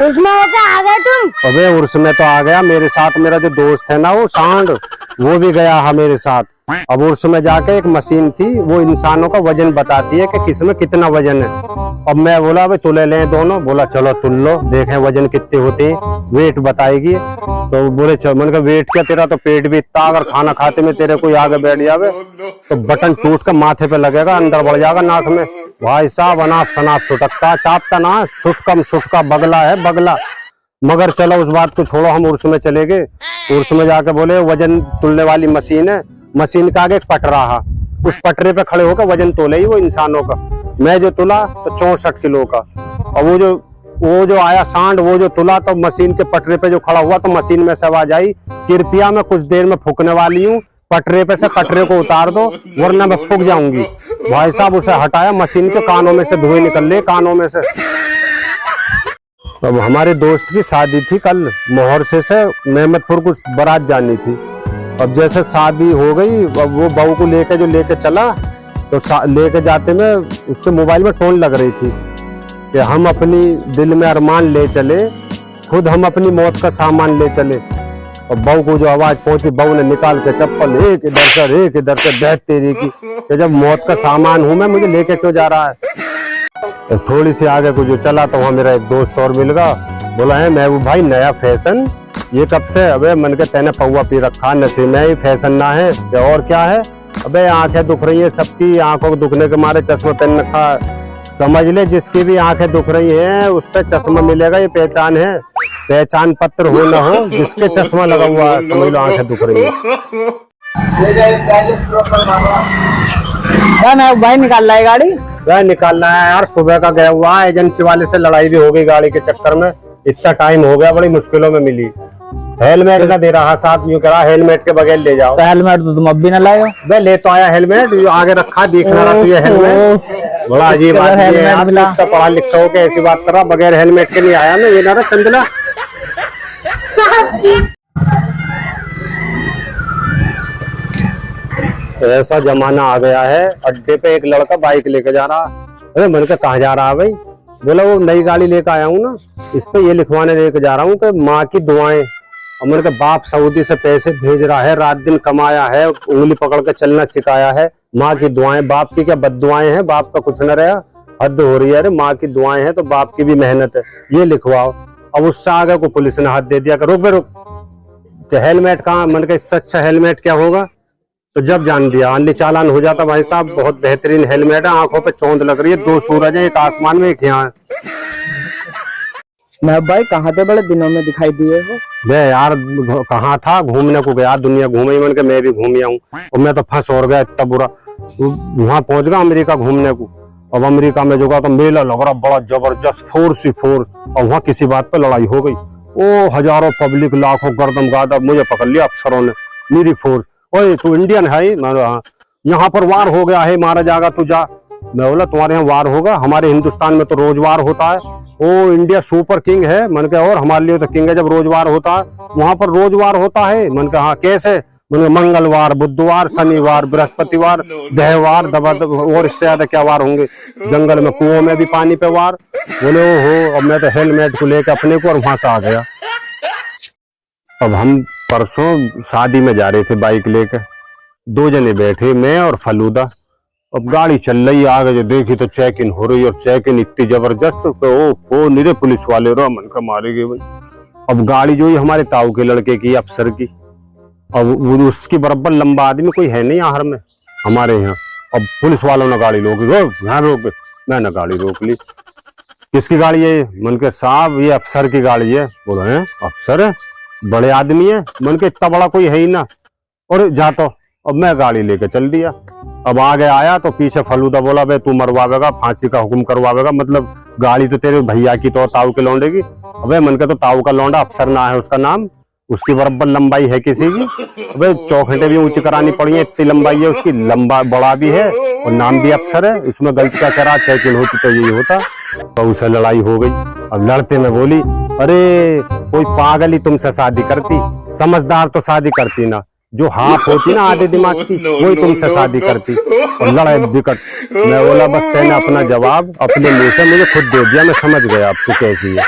उसमें होके आ गए तुम? अबे उर्स में तो आ गया, मेरे साथ मेरा जो दोस्त है ना वो सांड, वो भी गया है मेरे साथ। अब उर्स में जाके एक मशीन थी, वो इंसानों का वजन बताती है कि किसमें कितना वजन है। अब मैं बोला भाई तुले लें दोनों, बोला चलो तुल लो देखें वजन कितने होते हैं, वेट बताएगी। तो बोले चलो, मैंने कहा वेट क्या, तेरा तो पेट भी इतना, अगर खाना खाते में तेरे कोई आगे बैठ जावे तो बटन टूट कर माथे पे लगेगा, अंदर बढ़ जाएगा नाक में। भाई साहब अनाप शनाप सुटकता चापता ना, सुटकम सुटका बगला है बगला। मगर चलो उस बात को छोड़ो, हम उर्स में चले गए। उर्स में जाके बोले वजन तुलने वाली मशीन है, मशीन के आगे एक पटरा है, उस पटरे पे खड़े होकर वजन तोले ही वो इंसानों का। मैं जो तुला तो 64 किलो का, और वो जो आया सांड, वो जो तुला तो मशीन के पटरे पे जो खड़ा हुआ तो मशीन में से आवाज आई, कृपया मैं कुछ देर में फूकने वाली हूँ, पटरे पे से कटरे को उतार दो वरना मैं फूक जाऊंगी। भाई साहब उसे हटाया, मशीन के कानों में से धुएं निकल रहे कानों में से। अब हमारे दोस्त की शादी थी कल, मोहर से मेहमदपुर कुछ बारात जानी थी। अब जैसे शादी हो गई, अब वो बहू को लेके चला, तो लेके जाते में उसके मोबाइल में टोन लग रही थी कि हम अपनी दिल में अरमान ले चले, खुद हम अपनी मौत का सामान ले चले। और बहू को जो आवाज पहुंची, बहू ने निकाल के चप्पल एक इधर से देख तेरी की, कि जब मौत का सामान हूं मैं, मुझे लेके क्यों जा रहा है। थोड़ी सी आगे को जो चला तो वहां मेरा एक दोस्त और मिल गया, बोला है महबूब भाई नया फैशन, ये कब से? अबे मन के तेने पौवा पी रखा, नशे में ही फैशन ना है क्या? और क्या है? अबे आंखें दुख रही है सबकी, आंखों को दुखने के मारे चश्मा पहन रखा, समझ ले जिसकी भी आंखें दुख रही हैं उस पर चश्मा मिलेगा, ये पहचान है, पहचान पत्र हो ना हो, जिसके चश्मा लगा हुआ है समझ लो आंखें दुख रही है। भाई निकाल रहा है गाड़ी? वह निकालना है यार, सुबह का गया हुआ, एजेंसी वाले से लड़ाई भी हो गई गाड़ी के चक्कर में, इतना टाइम हो गया, बड़ी मुश्किलों में मिली। हेलमेट ना दे रहा साथ, यूं करा हेलमेट के बगैर ले जाओ। तो हेलमेट तो तुम अब भी ना लाए हो? मैं ले तो आया हेलमेट, आगे रखा दिख रहा तू ये हेलमेट, बड़ा अजीब आदमी है यार, इतना पढ़ा लिखा हो के ऐसी बात कर रहा, बगैर हेलमेट के नहीं आया मैं, ये ना चंदला। ऐसा जमाना आ गया है, अड्डे पे एक लड़का बाइक लेके जा रहा, अरे मैंने कहा कहाँ जा रहा है भाई? बोला वो नई गाड़ी लेकर आया हूँ ना, इस पे ये लिखवाने लेके जा रहा हूँ कि माँ की दुआएं। और मैंने कहा बाप सऊदी से पैसे भेज रहा है, रात दिन कमाया है, उंगली पकड़ के चलना सिखाया है, माँ की दुआएं, बाप की क्या बद्दुआएं हैं, बाप का कुछ न रहा, हद हो रही है। अरे माँ की दुआएं हैं तो बाप की भी मेहनत है, ये लिखवाओ। अब उससे आगे को पुलिस ने हाथ दे दिया कि रुक बे रुक, कि हेलमेट कहाँ? मैंने कहा इससे अच्छा हेलमेट क्या होगा? तो जब जान दिया अन्य चालान हो जाता। भाई साहब बहुत बेहतरीन हेलमेट है, आंखों पे चौंध लग रही है, दो सूरज है, एक आसमान में एक यहाँ है। मैं भाई कहाँ थे, बड़े दिनों में दिखाई दिए हो? मैं यार कहाँ था, घूमने को गया, दुनिया घूमी, मन के मैं भी घूम आऊं, और मैं तो फंस और गया इतना बुरा। वहां पहुंच गया अमेरिका घूमने को। अब अमेरिका में जो तो मेला लग रहा बड़ा जबरदस्त, फोर्स ही फोर्स, और वहां किसी बात पे लड़ाई हो गई, ओ हजारों पब्लिक लाखों गर्दम गादा, मुझे पकड़ लिया अफसरों ने, मेरी फोर्स, ओए तू इंडियन है? हाँ, यहाँ पर वार हो गया है, मारा जाएगा तू जा। मैं बोला तुम्हारे यहाँ वार होगा, हमारे हिंदुस्तान में तो रोज वार होता है। ओ इंडिया सुपर किंग है, मन के, और हमारे लिए तो किंग है जब रोज वार होता है, वहां पर रोज वार होता है। मन के हाँ कैसे? मन मंगलवार, बुधवार, शनिवार, बृहस्पतिवार, देहवार, और इससे ज्यादा क्या वार होंगे? जंगल में कुओं में भी पानी पे वार। बोले हो, अब मैं तो हेलमेट को लेकर अपने को और वहां से आ गया। अब हम परसों शादी में जा रहे थे बाइक लेकर, दो जने बैठे, मैं और फलूदा। अब गाड़ी चल रही, आगे जो देखी तो चेक इन हो रही, और चेक इन इतनी जबरदस्त, ओ निरे पुलिस वाले रो, मन का मारेंगे भाई। अब गाड़ी जो है हमारे ताऊ के लड़के की, अफसर की, अब उसकी बराबर लंबा आदमी कोई है नहीं आहर में हमारे यहाँ। अब पुलिस वालों ने गाड़ी रोकी, यहाँ रोक, मैंने गाड़ी रोक ली। किसकी गाड़ी है? मन के साहब ये अफसर की गाड़ी है। बोलो है अफसर है, बड़े आदमी है, मन के इतना बड़ा कोई है ही ना, और जा तो। अब मैं गाड़ी लेके चल दिया। अब आगे आया तो पीछे फलूदा बोला बे तू मरवावेगा, फांसी का हुक्म करवावेगा, मतलब गाड़ी तो तेरे भैया की तो ताऊ के लौंडे की। अबे मन के तो ताऊ का लौंडा अफसर ना है उसका नाम, उसकी बराबर लंबाई है किसी की। अबे चौखटे भी ऊंची करानी पड़ी है, इतनी लंबाई है उसकी, लंबा बड़ा भी है और नाम भी अफसर है। इसमें गलती क्या करा, चेकिंग होती तो यही होता। तो उससे लड़ाई हो गई। अब लड़ते में बोली अरे कोई पागल ही तुमसे शादी करती, समझदार तो शादी करती ना, जो हाफ होती ना आधे दिमाग की वही तुमसे शादी करती। और लड़ाई बिकट। मैं बोला बस तेने अपना जवाब अपने मुंह से मुझे खुद दे दिया, मैं समझ गया अब तू कैसी है।